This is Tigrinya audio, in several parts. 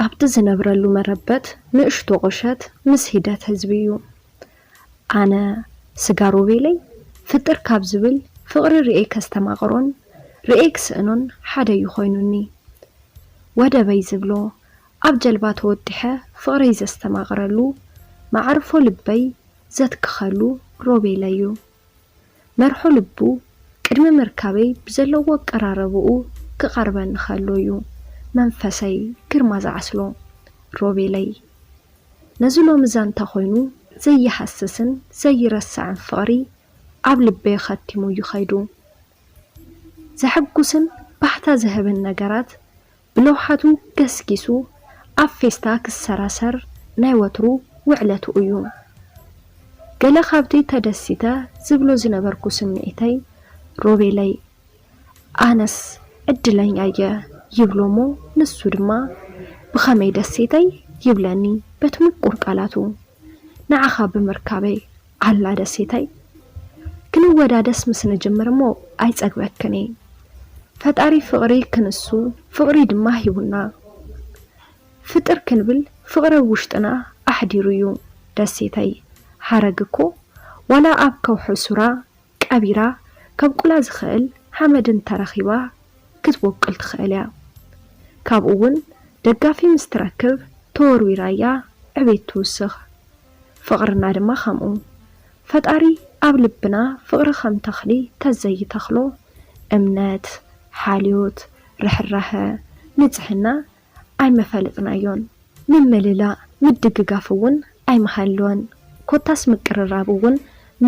ኣብቲ ዝነብረሉ መረበት ንእሽቶ ቁሸት ምስ ሂደት ህዝቢዩ ኣነ ስጋሩ ቤለይ ፍጥር ካብ ዝብል ፍቕሪ ርኤ ከስተማቕሮን ርኤ ክስእኖን ሓደ ይኾይኑኒ ወደበይ ዝብሎ ኣብ ጀልባ ተወዲሐ ፍቕሪ ዘስተማቕረሉ ማዕርፎ ልበይ ዘትክኸሉ ሮቤለዩ መርሖ ልቡ ቅድሚ መርካበይ ብዘለዎ ቀራረብኡ ክቐርበን ንኸሎዩ መንፈሰይ ግርማ ዝዓስሎ ሮቤለይ ነዝሎ ምዛንታ ኾይኑ ዘይሓስስን ዘይረሳዕን ፍቕሪ ኣብ ልበይ ኸቲሙ ይኸይዱ ዘሐጉስን ባህታ ዝህብን ነገራት ብለውሓቱ ገስጊሱ ኣብ ፌስታ ክሰራሰር ናይ ወትሩ ውዕለቱ እዩ ገለ ካብቲ ተደሲተ ዝብሎ ዝነበርኩ ስምዒተይ ሮቤለይ ኣነስ ዕድለኛ እየ ይብሎሞ ንሱ ድማ ብኸመይ ደሴተይ ይብለኒ በትምቁር ቃላቱ ንዓኻ ብምርካበይ ኣላ ደሴተይ ክንወዳደስ ምስ ንጅምር እሞ ኣይጸግበክኒ ፈጣሪ ፍቕሪ ክንሱ ፍቕሪ ድማ ሂቡና ፍጥር ክንብል ፍቕሪ ውሽጥና ኣሕዲሩ እዩ ደሴተይ ሓረግኮ ዋላ ኣብ ከውሑ ሱራ ቀቢራ ከብቁላ ዝኽእል ሓመድን ተረኺባ ክትወቅል ትኽእል እያ ካብኡ እውን ደጋፊ ምስ ትረክብ ተወርዊራያ ዕቤት ትውስኽ ፍቕርና ድማ ከምኡ ፈጣሪ ኣብ ልብና ፍቕሪ ከም ተኽሊ ተዘይተኽሎ እምነት ሓልዮት ርሕራኸ ንጽሕና ኣይመፈልጥናዮን ምምልላእ ምድግጋፍ እውን ኣይመሃልዎን ኮታስ ምቅርራብ እውን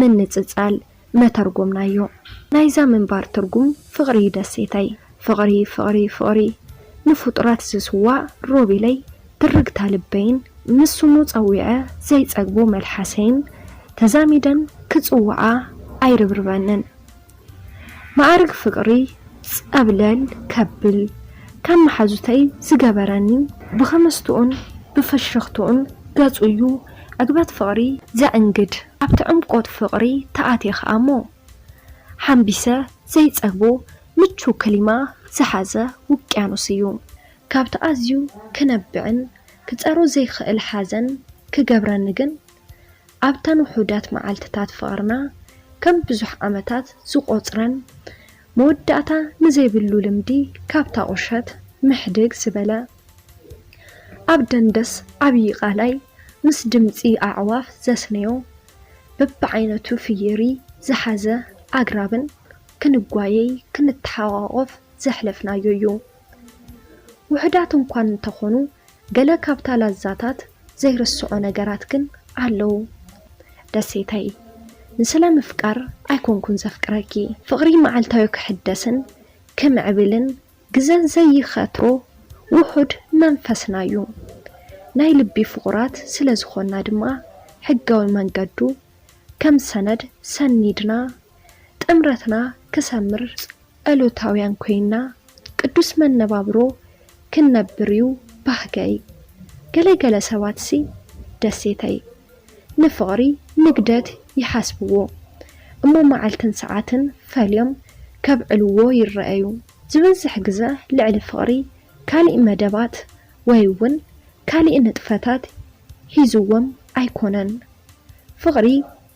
ምንጽጻል መተርጎምናዮ ናይዛ ምንባር ትርጉም ፍቕሪ ደሴተይ ፍቕሪ ፍቕሪ ፍቕሪ ንፍጡራት ዝስዋዕ ሮቤለይ ትርግታ ልበይን ንስሙ ጸዊዐ ዘይጸግቦ መልሓሰይን ተዛሚደን ክጽውዓ ኣይርብርበንን ማዕርግ ፍቕሪ ጸብለል ከብል ከም መሓዙተይ ዝገበረኒ ብኸመስትኡን ብፍሽኽትኡን ገጹዩ ዕግበት ፍቕሪ ዘእንግድ ኣብቲ ዕምቆት ፍቕሪ ተኣትየ ኸኣሞ ሓምቢሰ ዘይጸግቦ ምቹ ክሊማ ዝሓዘ ውቅያኖስ እዩ ካብቲ ኣዝዩ ክነብዕን ክጸሮ ዘይኽእል ሓዘን ክገብረኒ ግን ኣብተን ውሑዳት መዓልትታት ፍቕርና ከም ብዙሕ ዓመታት ዝቖጽረን መወዳእታ ንዘይብሉ ልምዲ ካብታ ቁሸት ምሕድግ ዝበለ ኣብ ደንደስ ዓብዪ ቃላይ ምስ ድምፂ ኣዕዋፍ ዘስነዮ በብዓይነቱ ፍየሪ ዝሓዘ ኣግራብን ክንጓየይ ክንተሓዋቆፍ ዘሕለፍናዮ እዩ ውሕዳት እንኳን እንተኾኑ ገለ ካብታ ላዛታት ዘይርስዖ ነገራት ግን ኣለዉ ደሴተይ ንስለ ምፍቃር ኣይኮንኩን ዘፍቅረኪ ፍቕሪ መዓልታዊ ክሕደስን ክምዕብልን ግዘን ዘይኸትሮ ውሑድ መንፈስና እዩ ናይ ልቢ ፍቑራት ስለ ዝኾና ድማ ሕጋዊ መንገዱ ከም ሰነድ ሰኒድና ጥምረትና ክሰምር ጸሎታውያን ኮይና ቅዱስ መነባብሮ ክንነብርዩ ባህገይ ገለገለ ሰባት ሲ ደሴተይ ንፍቕሪ ንግደት ይሓስብዎ እሞ መዓልትን ሰዓትን ፈልዮም ከብዕልዎ ይረአዩ ዝበዝሕ ግዜ ልዕሊ ፍቕሪ ካልእ መደባት ወይ እውን ካልእ ንጥፈታት ሂዝዎም ኣይኮነን ፍቕሪ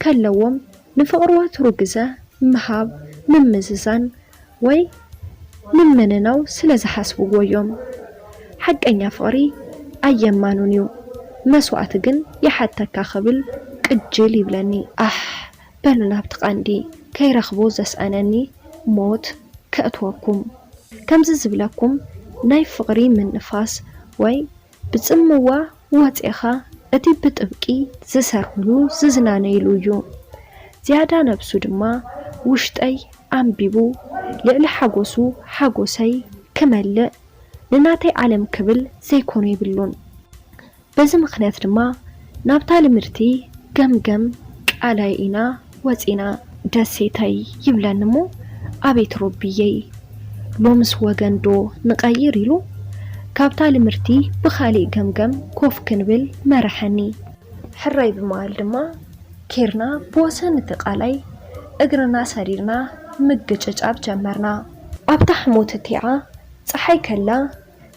ከለዎም ንፍቕሪ ወትሩ ግዜ ምሃብ ምምዝዛን ወይ ምምንናው ስለ ዝሓስብዎ እዮም ሓቀኛ ፍቕሪ ኣየማኑን እዩ መስዋዕት ግን ይሓተካ ክብል ቅጅል ይብለኒ በሉ ናብቲ ቐንዲ ከይረኽቦ ዘስኣነኒ ሞት ከእትወኩም ከምዚ ዝብለኩም ናይ ፍቕሪ ምንፋስ ወይ ብጽምዋ ወፂኻ እቲ ብጥብቂ ዝሰርሕሉ ዝዝናነይሉ እዩ ዝያዳ ነብሱ ድማ ውሽጠይ ኣንቢቡ ልዕሊ ሓጎሱ ሓጎሰይ ክመልእ ንናተይ ዓለም ክብል ዘይኮኑ ይብሉን በዚ ምኽንያት ድማ ናብታ ልምርቲ ገምገም ቃላይ ኢና ወፂና ደሴተይ ይብለኒ እሞ ኣቤት ሮብየይ ሎምስ ወገንዶ ንቐይር ኢሉ ካብታ ልምርቲ ብኻሊእ ገምገም ኮፍ ክንብል መረሐኒ ሕራይ ብመዋል ድማ ኬርና ብወሰን እቲ ቃላይ እግርና ሰሪርና ምግጭጫብ ጀመርና ኣብታ ሕሞት እቲዓ ፀሓይ ከላ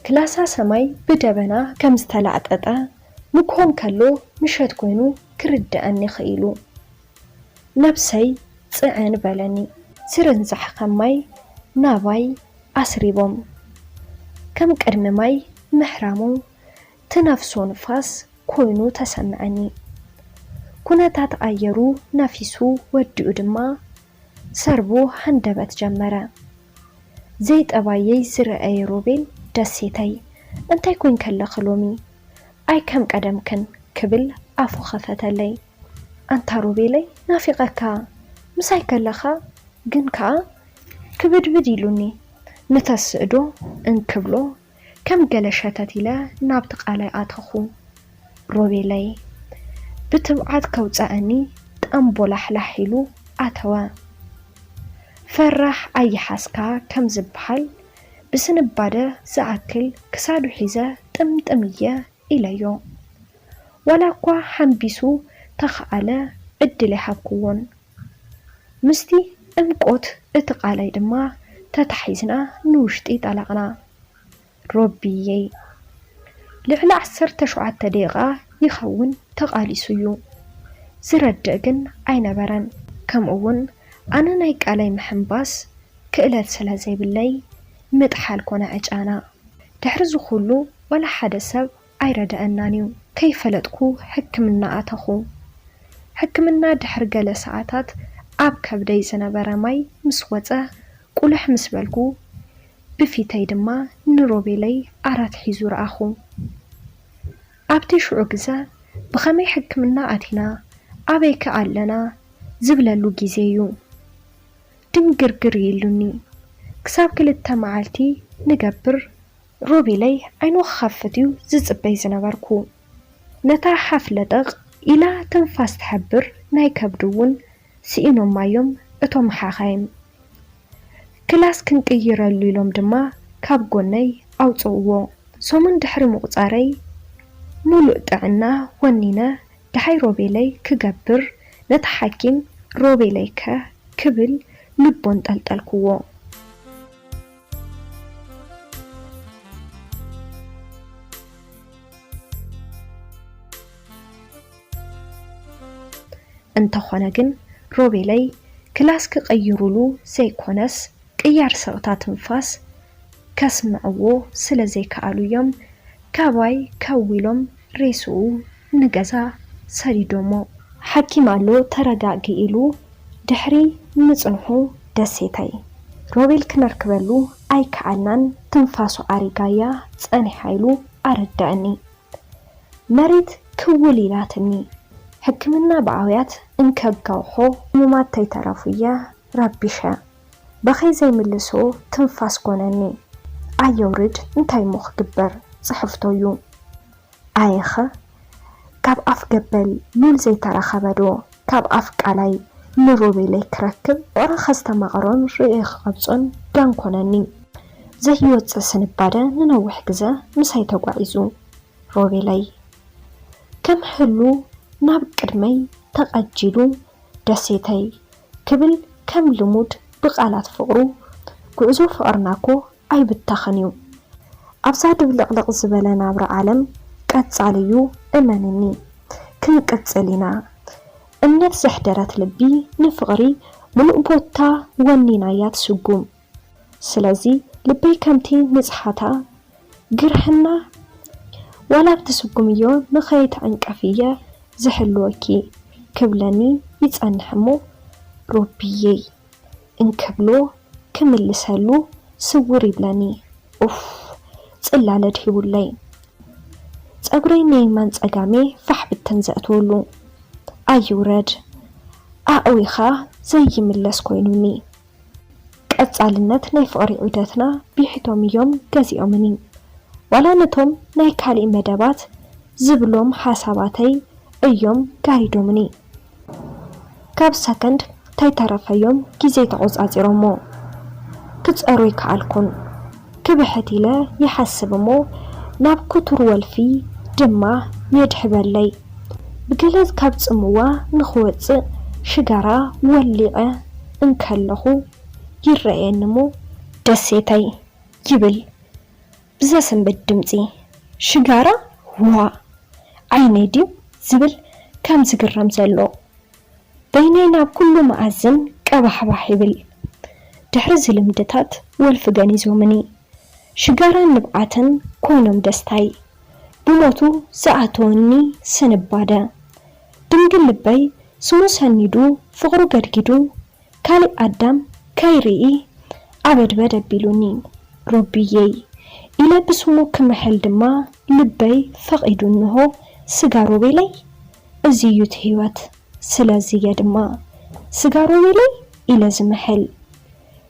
ክላሳ ሰማይ ብደበና ከም ዝተላዕጠጠ ንክሆን ከሎ ምሸት ኮይኑ ክርድአኒ ኽኢሉ ነብሰይ ጽዕን በለኒ ስርንዛሕ ከማይ ናባይ ኣስሪቦም ከም ቅድሚ ማይ ምሕራሙ ትነፍሶ ንፋስ ኮይኑ ተሰምዐኒ ኩነታት ኣየሩ ነፊሱ ወዲኡ ድማ ሰርቡ ሃንደበት ጀመረ ዘይጠባየይ ዝረአየ ሮቤል ደሴተይ እንታይ ኮን ከለኸ ሎሚ ኣይ ከም ቀደምክን ክብል ኣፉ ኸፈተለይ ኣንታ ሮቤለይ ናፊቐካ ምሳይ ከለኻ ግን ከዓ ክብድብድ ኢሉኒ ንተስእዶ እንክብሎ ከም ገለሸተት ኢለ ናብቲ ቃላይ ኣተኹ ሮቤለይ ብትብዓት ከውፃአኒ ጠምቦላሕላሕ ኢሉ ኣተወ ፈራሕ ኣይሓስካ ከም ዝበሃል ብስንባደ ዝኣክል ክሳዱ ሒዘ ጥምጥምየ ኢለዮ ወላ እኳ ሓንቢሱ ተኸኣለ ዕድል ይሓኩዎን ምስቲ እንቆት እቲ ቃላይ ድማ ተታሒዝና ንውሽጢ ጠላቕና ሮቢየይ ልዕሊ 17 ደቂቓ ይኸውን ተቓሊሱ እዩ ዝረድእ ግን ኣይነበረን ከምኡውን ኣነ ናይ ቃላይ ምሕምባስ ክእለት ስለ ዘይብለይ ምጥሓል ኮነ ዕጫና ድሕሪ ዝኹሉ ወላ ሓደ ሰብ ኣይረድአናን እዩ ከይፈለጥኩ ሕክምና ኣተኹ ሕክምና ድሕሪ ገለ ሰዓታት ኣብ ከብደይ ዝነበረ ማይ ምስ ወፀ ቁልሕ ምስ በልኩ ብፊተይ ድማ ንሮቤለይ ኣራት ሒዙ ረኣኹ ኣብቲ ሽዑ ግዜ ብኸመይ ሕክምና ኣቲና ኣበይከ ኣለና ዝብለሉ ጊዜ እዩ ድንግርግር ኢሉኒ ክሳብ 2 መዓልቲ ንገብር ሮቤለይ ዓይኑ ክኸፍት እዩ ዝጽበይ ዝነበርኩ ነታ ሓፍለጠቕ ኢላ ትንፋስ ትሕብር ናይ ከብድውን ስኢኖም ማዮም እቶም ሓኻይም ክላስ ክንቅይረሉ ኢሎም ድማ ካብ ጎነይ ኣውፅውዎ ሶምን ድሕሪ ምቁፃረይ ሙሉእ ጥዕና ወኒነ ድሓይ ሮቤለይ ክገብር ነታ ሓኪም ሮቤለይከ ክብል ልቦን ጠልጠልክዎ እንተኾነ ግን ሮቤለይ ክላስ ክቀይሩሉ ዘይኮነስ ቅያር ሰቕታ ትንፋስ ከስምዕዎ ስለ ዘይከኣሉ እዮም ካባይ ካዊሎም ሬስኡ ንገዛ ሰዲዶሞ ሓኪም ኣሎ ተረጋጊ ኢሉ ድሕሪ ምጽንሑ ደሴተይ ሮቤል ክነርክበሉ ኣይከኣልናን ትንፋሱ ኣሪጋያ ጸኒሓ ኢሉ ኣረዳእኒ መሬት ክውል ኢላትኒ ሕክምና ብኣውያት እንከጋውሖ ሙማት ተይተረፉየ ረቢሸ በኸይ ዘይምልሶ ትንፋስ ኮነኒ ኣየውርድ እንታይ ሞ ክግበር ጽሕፍቶዩ ኣየኸ ካብ ኣፍ ገበል ሉል ዘይተረኸበዶ ካብ ኣፍ ቃላይ ንሮቤለይ ክረክብ ወራ ኸስተማቕሮን ርእየ ክቐብጾን ዳንኮነኒ ዘይወፅእ ስንባደ ንነዊሕ ግዜ ምሳይ ተጓዒዙ ሮቤለይ ከም ሕሉ ናብ ቅድመይ ተቐጂሉ ደሴተይ ክብል ከም ልሙድ ብቃላት ፍቕሩ ጉዕዞ ፍቕርናኮ ኣይብታኸን እዩ ኣብዛ ድብልቕልቕ ዝበለ ናብራ ዓለም ቀጻልዩ እመንኒ ክንቅጽል ኢና እምነት ዘሕደረት ልቢ ንፍቕሪ ሙሉእ ቦታ ወኒናያ ትስጉም ስለዚ ልበይ ከምቲ ንጽሓታ ግርሕና ወላ ብትስጉም እዮ ንኸይተዕንቀፍየ ዝሕልወኪ ክብለኒ ይጸንሕሞ ሮቢየይ እንክብሎ ክምልሰሉ ስውር ይብለኒ ኡፍ ጽላለድ ሂቡለይ ጸጉረይ ነይማን ጸጋሜ ፋሕ ብተን ዘእትወሉ ኣይውረድ ኣእዊኻ ዘይምለስ ኮይኑኒ ቀጻልነት ናይ ፍቕሪ ዑደትና ቢሒቶም እዮም ገዚኦምኒ ዋላ ነቶም ናይ ካልእ መደባት ዝብሎም ሓሳባተይ እዮም ጋሪዶምኒ ካብ ሰከንድ ተይተረፈዮም ጊዜ ተቆጻጺሮሞ ክጸሩ ይከኣልኩን ክብሕት ኢለ ይሓስብሞ ናብ ኩቱር ወልፊ ድማ የድሕበለይ ብገለዝ ካብ ጽምዋ ንኽወፅእ ሽጋራ ወሊቐ እንከለኹ ይረአየንሞ ደሴተይ ይብል بزسنبت دمزي شجارة وا عيني ديو زبل كم زقرم زلو بينينا بكل مأذن كبحبح يبل دحرز المدتات والفقاني زومني شجارة نبعتن كونم دستاي بموتو ساعتوني سنبادا دنقل لبي سموسان يدو فغرو قرقدو كالي أدام كايريي عبد بدا بيلوني ربيي إلا بسمو كمحل دما لبي فقيدو انهو سيجارو بيلي ازيوت هيوات سلازية دما سيجارو بيلي إلا زمحل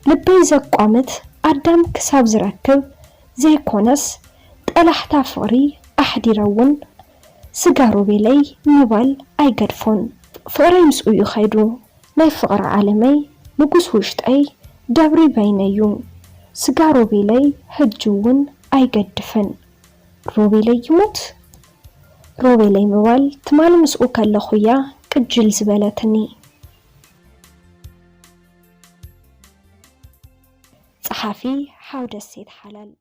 لبي زقامت أدام كساب زراكب زي كونس تقلحتا فقري أحد يرون سيجارو بيلي نبال أي قدفون فقري مسؤو يخيدو ناي فقر عالمي نقوس وشت أي دابري بينيون سيجارو بيلي هجوون أي قدفن روبيلي يموت روبيلي موال تمال مسؤو كاللخويا كجل زبالتني صحافي حاود السيد حلال